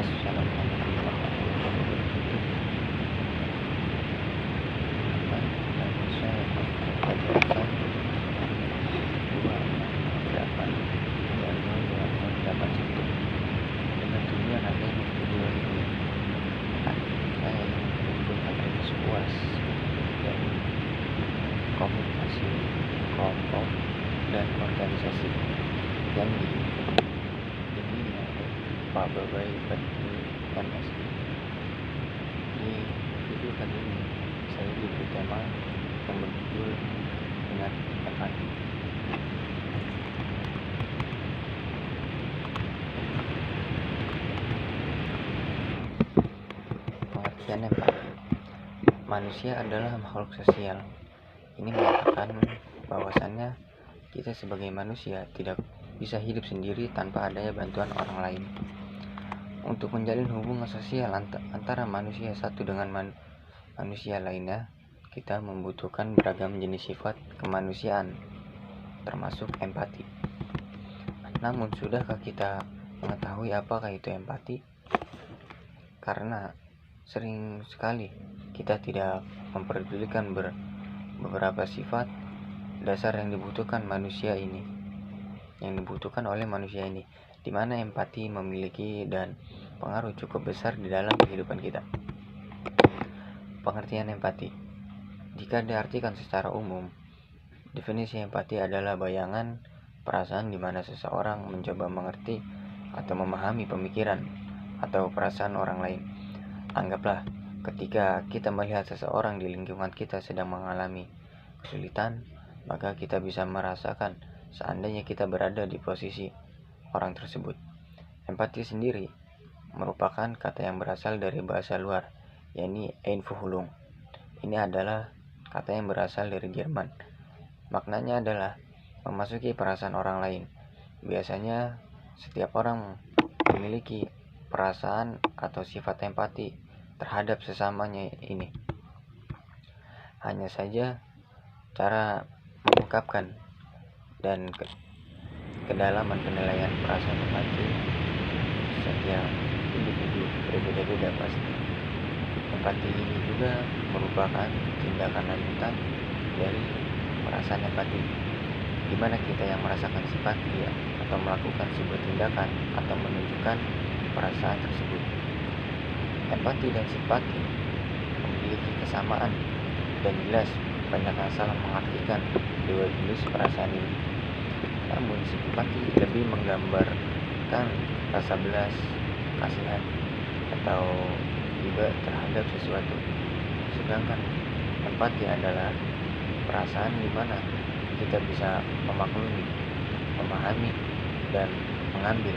Assalamualaikum warahmatullahi wabarakatuh. Nama saya Fajar Fajar dua delapan dua dua delapan satu. Dengan tujuan adanya video ini, saya mengumpulkan rilis puas dari komunikasi kelompok dan organisasi yang dibimbing oleh Pak Babai Badri MS. Di video kali ini saya diberi tema yang berjudul dengan empati. Pengertian empati. Manusia adalah makhluk sosial. Ini mengatakan bahwasannya kita sebagai manusia tidak bisa hidup sendiri tanpa adanya bantuan orang lain. Untuk menjalin hubungan sosial antara manusia satu dengan manusia lainnya, kita membutuhkan beragam jenis sifat kemanusiaan, termasuk empati. Namun, sudahkah kita mengetahui apakah itu empati? Karena sering sekali kita tidak memperdulikan beberapa sifat dasar yang dibutuhkan oleh manusia ini, di mana empati memiliki dan pengaruh cukup besar di dalam kehidupan kita. Pengertian empati. Jika diartikan secara umum, definisi empati adalah bayangan perasaan di mana seseorang mencoba mengerti atau memahami pemikiran atau perasaan orang lain. Anggaplah ketika kita melihat seseorang di lingkungan kita sedang mengalami kesulitan, maka kita bisa merasakan seandainya kita berada di posisi orang tersebut. Empati sendiri merupakan kata yang berasal dari bahasa luar, yakni Einfühlung. Ini adalah kata yang berasal dari Jerman. Maknanya adalah memasuki perasaan orang lain. Biasanya setiap orang memiliki perasaan atau sifat empati terhadap sesamanya ini. Hanya saja cara mengungkapkan dan kedalaman penilaian perasaan empati setiap individu berbeda-beda pasti. Empati ini juga merupakan tindakan lanjutan dari perasaan empati, di mana kita yang merasakan simpati atau melakukan sebuah tindakan atau menunjukkan perasaan tersebut. Empati dan simpati memiliki kesamaan dan jelas banyak yang salah mengartikan dua jenis perasaan ini. Namun simpati lebih menggambarkan rasa belas kasihan atau tiba terhadap sesuatu, sedangkan empati adalah perasaan di mana kita bisa memaklumi, memahami, dan mengambil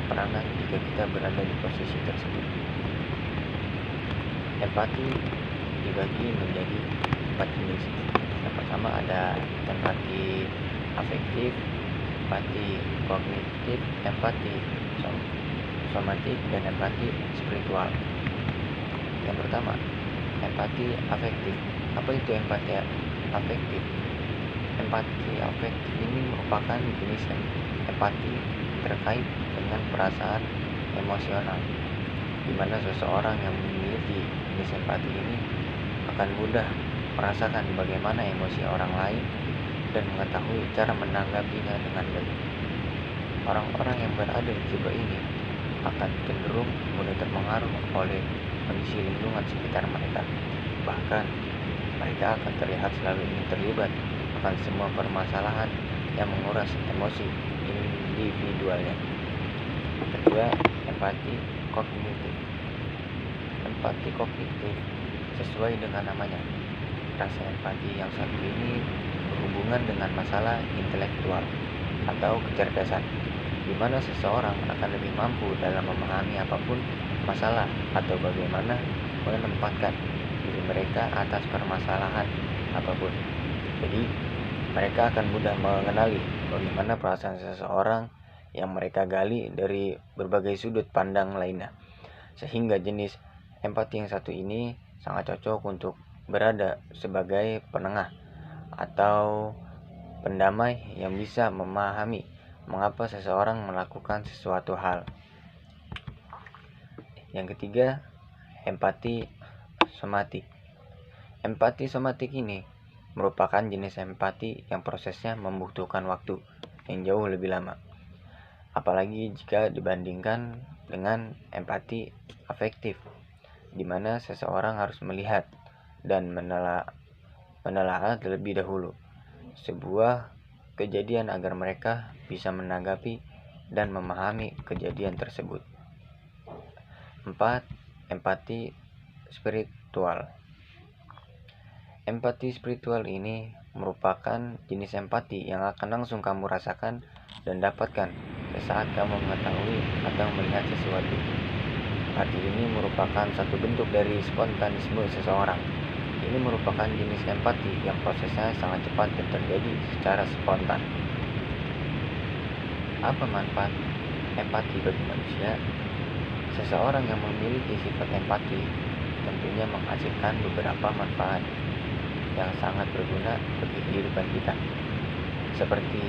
peranan jika kita berada di posisi tersebut. Empati dibagi menjadi 4 jenis. Yang pertama ada empati afektif, empati kognitif, empati somatik, dan empati spiritual. Yang pertama, empati afektif. Apa itu empati afektif? Empati afektif ini merupakan jenis empati terkait dengan perasaan emosional, di mana seseorang yang memiliki jenis empati ini akan mudah merasakan bagaimana emosi orang lain dan mengetahui cara menanggapinya dengan baik. Orang-orang yang berada di tipe ini akan cenderung mudah terpengaruh oleh kondisi lingkungan sekitar mereka. Bahkan, mereka akan terlihat selalu ingin terlibat akan semua permasalahan yang menguras emosi individualnya. Kedua, empati kognitif. Empati kognitif sesuai dengan namanya. Rasa empati yang satu ini berhubungan dengan masalah intelektual atau kecerdasan, di mana seseorang akan lebih mampu dalam memahami apapun masalah atau bagaimana menempatkan diri mereka atas permasalahan apapun. Jadi, mereka akan mudah mengenali bagaimana perasaan seseorang yang mereka gali dari berbagai sudut pandang lainnya. Sehingga jenis empati yang satu ini sangat cocok untuk berada sebagai penengah atau pendamai yang bisa memahami mengapa seseorang melakukan sesuatu hal. Yang ketiga, empati somatik. Empati somatik ini merupakan jenis empati yang prosesnya membutuhkan waktu yang jauh lebih lama, apalagi jika dibandingkan dengan empati afektif, di mana seseorang harus melihat dan menelaah terlebih dahulu sebuah kejadian agar mereka bisa menanggapi dan memahami kejadian tersebut. 4. Empati spiritual. Empati spiritual ini merupakan jenis empati yang akan langsung kamu rasakan dan dapatkan saat kamu mengetahui atau melihat sesuatu. Arti ini merupakan satu bentuk dari spontanisme seseorang. Ini merupakan jenis empati yang prosesnya sangat cepat dan terjadi secara spontan. Apa manfaat empati bagi manusia? Seseorang yang memiliki sifat empati tentunya menghasilkan beberapa manfaat yang sangat berguna bagi kehidupan kita. Seperti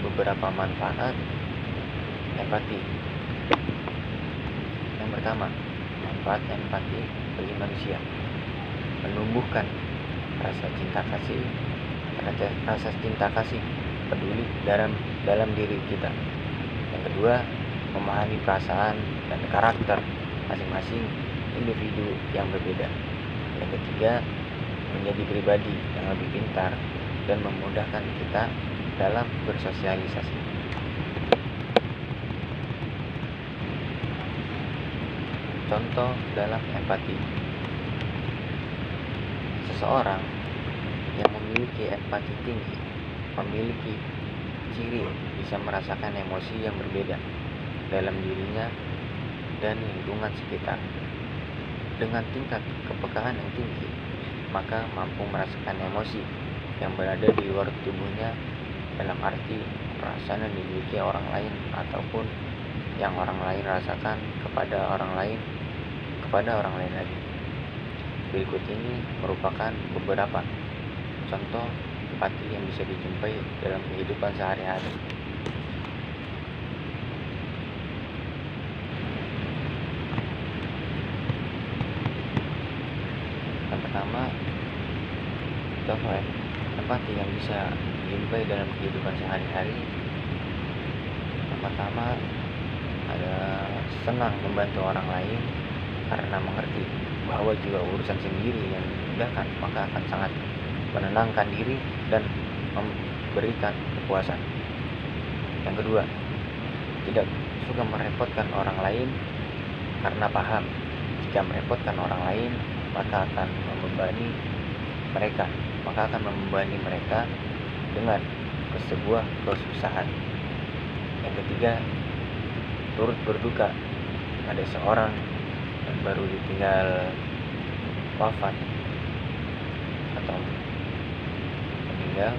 beberapa manfaat empati. Yang pertama, manfaat empati bagi manusia menumbuhkan rasa cinta kasih peduli dalam diri kita. Yang kedua, memahami perasaan dan karakter masing-masing individu yang berbeda. Yang ketiga, menjadi pribadi yang lebih pintar dan memudahkan kita dalam bersosialisasi. Contoh dalam empati. Seseorang yang memiliki empati tinggi memiliki ciri bisa merasakan emosi yang berbeda dalam dirinya dan lingkungan sekitar. Dengan tingkat kepekaan yang tinggi, maka mampu merasakan emosi yang berada di luar tubuhnya, dalam arti perasaan yang dimiliki orang lain ataupun yang orang lain rasakan kepada orang lain lagi. Berikut ini merupakan beberapa contoh empati yang bisa dijumpai dalam kehidupan sehari-hari. Yang pertama, contoh empati yang bisa dijumpai dalam kehidupan sehari-hari. Yang pertama, ada senang membantu orang lain karena mengerti bahwa jika urusan sendiri yang dimudahkan, maka akan sangat menenangkan diri dan memberikan kepuasan. Yang kedua, tidak suka merepotkan orang lain karena paham jika merepotkan orang lain maka akan membebani mereka dengan sebuah kesusahan. Yang ketiga, turut berduka ada seorang yang baru ditinggal wafat atau meninggal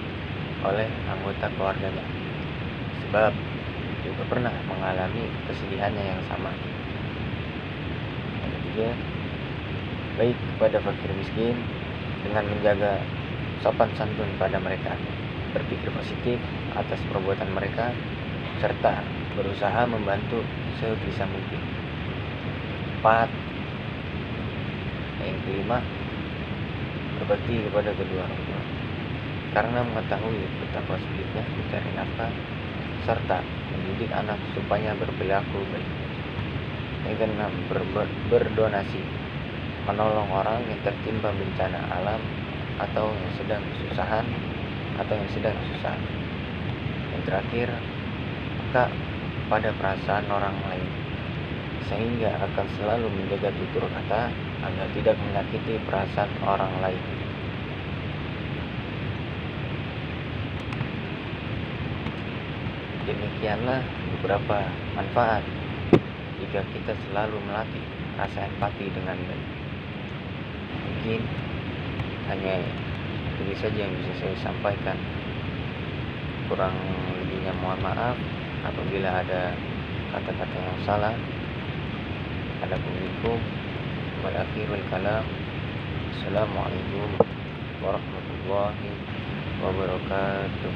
oleh anggota keluarganya, sebab juga pernah mengalami kesedihannya yang sama. Yang ketiga, baik kepada fakir miskin dengan menjaga sopan santun pada mereka, berpikir positif atas perbuatan mereka, serta berusaha membantu sebisa mungkin. 4. Yang kelima, berbakti kepada kedua orang tua karena mengetahui betapa sulitnya mencari nafkah serta mendidik anak supaya berperilaku baik. Yang keenam, berdonasi, menolong orang yang tertimpa bencana alam atau yang sedang kesusahan. Yang terakhir, peka pada perasaan orang lain sehingga akan selalu menjaga tutur kata agar tidak menyakiti perasaan orang lain. Demikianlah beberapa manfaat jika kita selalu melatih rasa empati dengan baik. Mungkin hanya ini saja yang bisa saya sampaikan. Kurang lebihnya mohon maaf apabila ada kata-kata yang salah. Assalamualaikum warahmatullahi wabarakatuh. Assalamualaikum warahmatullahi wabarakatuh.